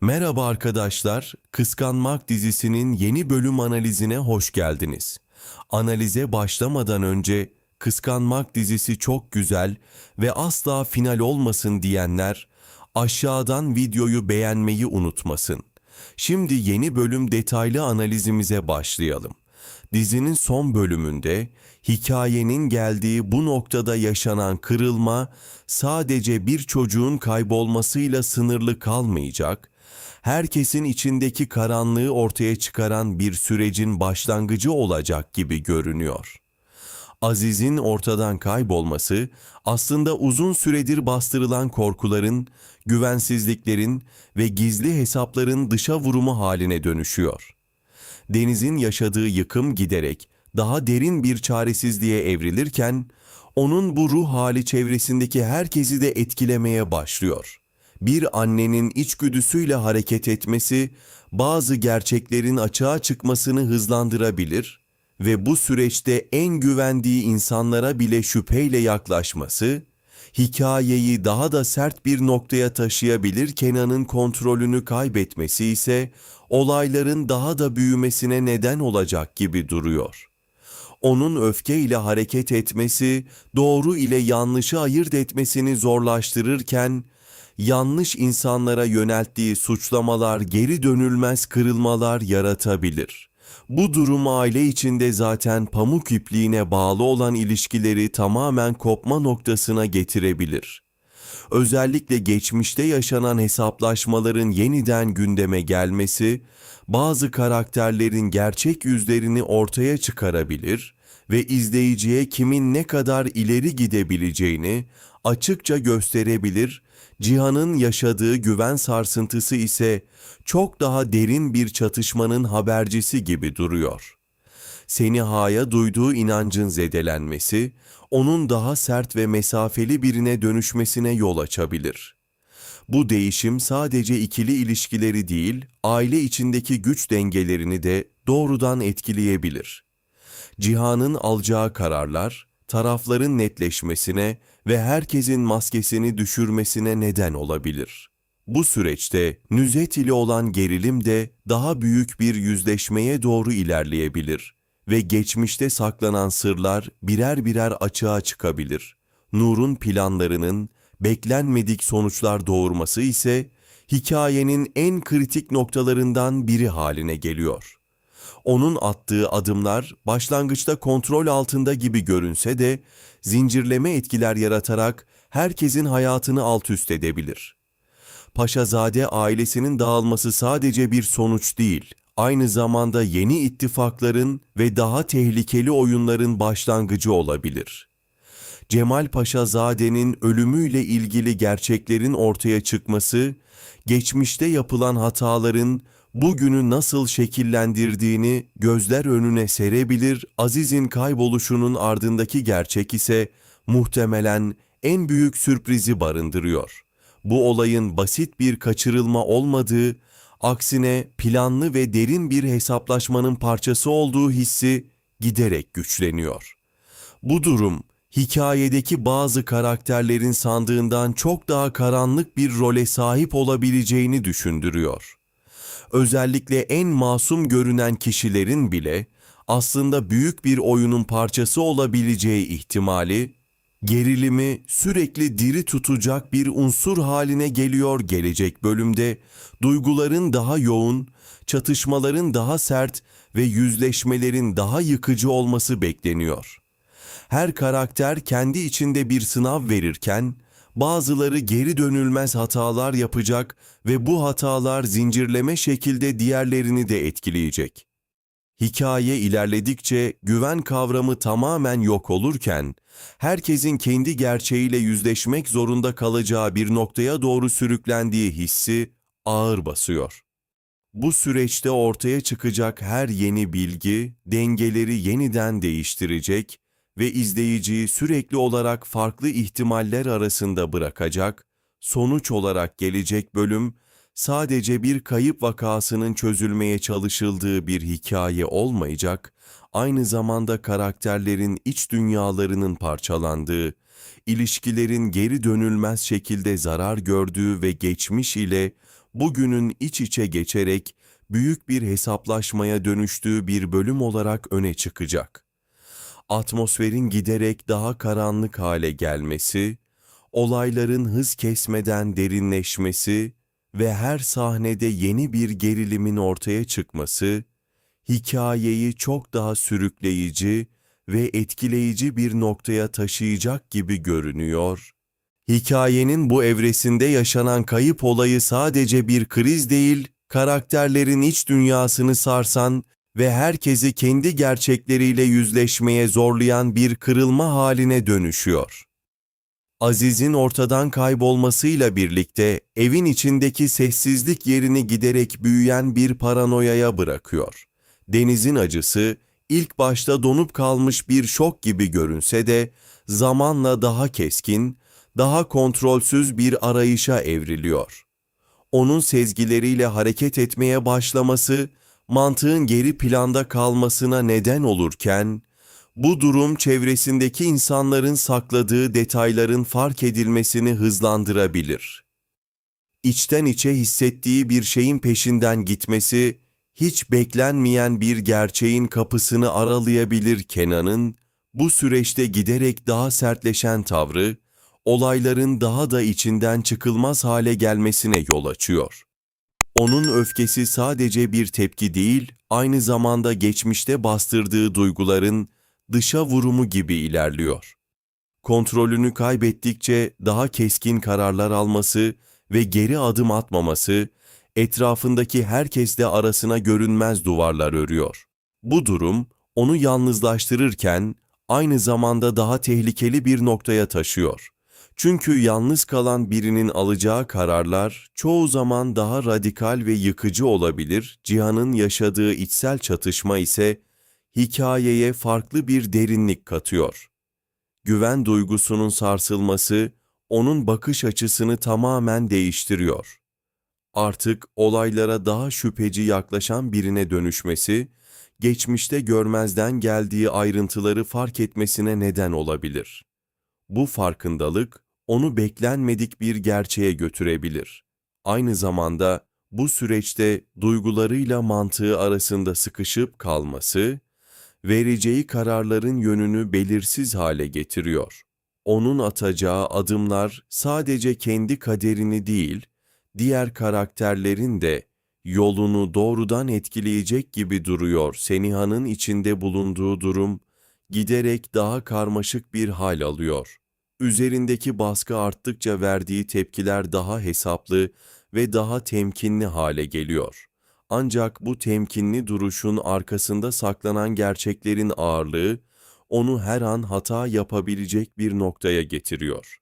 Merhaba arkadaşlar, Kıskanmak dizisinin yeni bölüm analizine hoş geldiniz. Analize başlamadan önce Kıskanmak dizisi çok güzel ve asla final olmasın diyenler aşağıdan videoyu beğenmeyi unutmasın. Şimdi yeni bölüm detaylı analizimize başlayalım. Dizinin son bölümünde hikayenin geldiği bu noktada yaşanan kırılma sadece bir çocuğun kaybolmasıyla sınırlı kalmayacak, herkesin içindeki karanlığı ortaya çıkaran bir sürecin başlangıcı olacak gibi görünüyor. Aziz'in ortadan kaybolması aslında uzun süredir bastırılan korkuların, güvensizliklerin ve gizli hesapların dışa vurumu haline dönüşüyor. Deniz'in yaşadığı yıkım giderek daha derin bir çaresizliğe evrilirken, onun bu ruh hali çevresindeki herkesi de etkilemeye başlıyor. Bir annenin içgüdüsüyle hareket etmesi, bazı gerçeklerin açığa çıkmasını hızlandırabilir ve bu süreçte en güvendiği insanlara bile şüpheyle yaklaşması, hikayeyi daha da sert bir noktaya taşıyabilir. Kenan'ın kontrolünü kaybetmesi ise olayların daha da büyümesine neden olacak gibi duruyor. Onun öfkeyle hareket etmesi, doğru ile yanlışı ayırt etmesini zorlaştırırken, yanlış insanlara yönelttiği suçlamalar geri dönülmez kırılmalar yaratabilir. Bu durum aile içinde zaten pamuk ipliğine bağlı olan ilişkileri tamamen kopma noktasına getirebilir. Özellikle geçmişte yaşanan hesaplaşmaların yeniden gündeme gelmesi, bazı karakterlerin gerçek yüzlerini ortaya çıkarabilir ve izleyiciye kimin ne kadar ileri gidebileceğini açıkça gösterebilir. Cihan'ın yaşadığı güven sarsıntısı ise çok daha derin bir çatışmanın habercisi gibi duruyor. Seniha'ya duyduğu inancın zedelenmesi, onun daha sert ve mesafeli birine dönüşmesine yol açabilir. Bu değişim sadece ikili ilişkileri değil, aile içindeki güç dengelerini de doğrudan etkileyebilir. Cihan'ın alacağı kararlar, tarafların netleşmesine ve herkesin maskesini düşürmesine neden olabilir. Bu süreçte Nüzet ile olan gerilim de daha büyük bir yüzleşmeye doğru ilerleyebilir ve geçmişte saklanan sırlar birer birer açığa çıkabilir. Nur'un planlarının beklenmedik sonuçlar doğurması ise hikayenin en kritik noktalarından biri haline geliyor. Onun attığı adımlar başlangıçta kontrol altında gibi görünse de zincirleme etkiler yaratarak herkesin hayatını alt üst edebilir. Paşazade ailesinin dağılması sadece bir sonuç değil, aynı zamanda yeni ittifakların ve daha tehlikeli oyunların başlangıcı olabilir. Cemal Paşazade'nin ölümüyle ilgili gerçeklerin ortaya çıkması, geçmişte yapılan hataların bugünü nasıl şekillendirdiğini gözler önüne serebilir. Aziz'in kayboluşunun ardındaki gerçek ise muhtemelen en büyük sürprizi barındırıyor. Bu olayın basit bir kaçırılma olmadığı, aksine planlı ve derin bir hesaplaşmanın parçası olduğu hissi giderek güçleniyor. Bu durum, hikayedeki bazı karakterlerin sandığından çok daha karanlık bir role sahip olabileceğini düşündürüyor. Özellikle en masum görünen kişilerin bile aslında büyük bir oyunun parçası olabileceği ihtimali, gerilimi sürekli diri tutacak bir unsur haline geliyor. Gelecek bölümde duyguların daha yoğun, çatışmaların daha sert ve yüzleşmelerin daha yıkıcı olması bekleniyor. Her karakter kendi içinde bir sınav verirken, bazıları geri dönülmez hatalar yapacak ve bu hatalar zincirleme şekilde diğerlerini de etkileyecek. Hikaye ilerledikçe güven kavramı tamamen yok olurken, herkesin kendi gerçeğiyle yüzleşmek zorunda kalacağı bir noktaya doğru sürüklendiği hissi ağır basıyor. Bu süreçte ortaya çıkacak her yeni bilgi dengeleri yeniden değiştirecek ve izleyiciyi sürekli olarak farklı ihtimaller arasında bırakacak. Sonuç olarak gelecek bölüm sadece bir kayıp vakasının çözülmeye çalışıldığı bir hikaye olmayacak, aynı zamanda karakterlerin iç dünyalarının parçalandığı, ilişkilerin geri dönülmez şekilde zarar gördüğü ve geçmiş ile bugünün iç içe geçerek büyük bir hesaplaşmaya dönüştüğü bir bölüm olarak öne çıkacak. Atmosferin giderek daha karanlık hale gelmesi, olayların hız kesmeden derinleşmesi ve her sahnede yeni bir gerilimin ortaya çıkması, hikayeyi çok daha sürükleyici ve etkileyici bir noktaya taşıyacak gibi görünüyor. Hikayenin bu evresinde yaşanan kayıp olayı sadece bir kriz değil, karakterlerin iç dünyasını sarsan ve herkesi kendi gerçekleriyle yüzleşmeye zorlayan bir kırılma haline dönüşüyor. Aziz'in ortadan kaybolmasıyla birlikte evin içindeki sessizlik yerini giderek büyüyen bir paranoyaya bırakıyor. Deniz'in acısı ilk başta donup kalmış bir şok gibi görünse de zamanla daha keskin, daha kontrolsüz bir arayışa evriliyor. Onun sezgileriyle hareket etmeye başlaması, mantığın geri planda kalmasına neden olurken, bu durum çevresindeki insanların sakladığı detayların fark edilmesini hızlandırabilir. İçten içe hissettiği bir şeyin peşinden gitmesi, hiç beklenmeyen bir gerçeğin kapısını aralayabilir. Kenan'ın, bu süreçte giderek daha sertleşen tavrı, olayların daha da içinden çıkılmaz hale gelmesine yol açıyor. Onun öfkesi sadece bir tepki değil, aynı zamanda geçmişte bastırdığı duyguların dışa vurumu gibi ilerliyor. Kontrolünü kaybettikçe daha keskin kararlar alması ve geri adım atmaması, etrafındaki herkesle arasına görünmez duvarlar örüyor. Bu durum, onu yalnızlaştırırken, aynı zamanda daha tehlikeli bir noktaya taşıyor. Çünkü yalnız kalan birinin alacağı kararlar çoğu zaman daha radikal ve yıkıcı olabilir. Cihan'ın yaşadığı içsel çatışma ise hikayeye farklı bir derinlik katıyor. Güven duygusunun sarsılması onun bakış açısını tamamen değiştiriyor. Artık olaylara daha şüpheci yaklaşan birine dönüşmesi, geçmişte görmezden geldiği ayrıntıları fark etmesine neden olabilir. Bu farkındalık, onu beklenmedik bir gerçeğe götürebilir. Aynı zamanda bu süreçte duygularıyla mantığı arasında sıkışıp kalması, vereceği kararların yönünü belirsiz hale getiriyor. Onun atacağı adımlar sadece kendi kaderini değil, diğer karakterlerin de yolunu doğrudan etkileyecek gibi duruyor. Seniha'nın içinde bulunduğu durum giderek daha karmaşık bir hal alıyor. Üzerindeki baskı arttıkça verdiği tepkiler daha hesaplı ve daha temkinli hale geliyor. Ancak bu temkinli duruşun arkasında saklanan gerçeklerin ağırlığı, onu her an hata yapabilecek bir noktaya getiriyor.